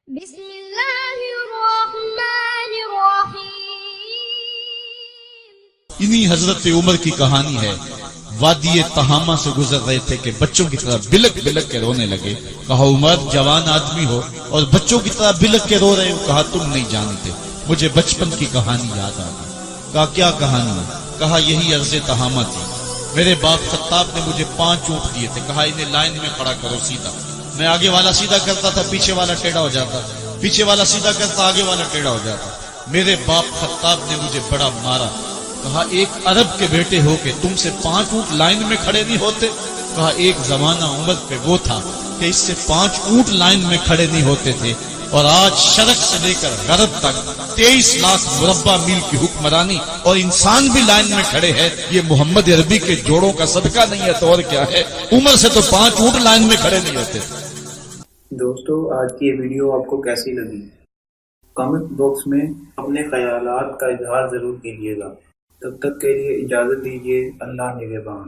بسم اللہ الرحمن الرحیم۔ انہی حضرت عمر کی کہانی ہے۔ وادی تہامہ سے گزر رہے تھے کہ بچوں کی طرح بلک بلک کے رونے لگے۔ کہا عمر جوان آدمی ہو اور بچوں کی طرح بلک کے رو رہے ہو۔ کہا تم نہیں جانتے، مجھے بچپن کی کہانی یاد آ گئی۔ کہا کیا کہانی؟ کہا یہی عرض تہامہ تھی۔ میرے باپ خطاب نے مجھے 5 اونٹ دیے تھے، کہا انہیں لائن میں کھڑا کرو سیدھا۔ میں آگے والا سیدھا کرتا تھا، پیچھے والا ٹیڑھا ہو جاتا، پیچھے والا سیدھا کرتا، آگے والا ٹیڑھا ہو جاتا۔ میرے باپ خطاب نے مجھے بڑا مارا۔ کہا ایک عرب کے بیٹے ہو کہ تم سے 5 اونٹ لائن میں کھڑے نہیں ہوتے؟ کہا ایک زمانہ عمر پہ وہ تھا کہ اس سے 5 اونٹ لائن میں کھڑے نہیں ہوتے تھے، اور آج شرق سے لے کر غرب تک 23 لاکھ مربع میل کی حکمرانی اور انسان بھی لائن میں کھڑے ہیں۔ یہ محمد عربی کے جوڑوں کا صدقہ نہیں ہے تو اور کیا ہے؟ عمر سے تو 5 اونٹ لائن میں کھڑے نہیں ہوتے۔ دوستو آج کی یہ ویڈیو آپ کو کیسی لگی؟ کامنٹ باکس میں اپنے خیالات کا اظہار ضرور کیجیے گا۔ تب تک کے لیے اجازت دیجیے۔ اللہ نگہبان۔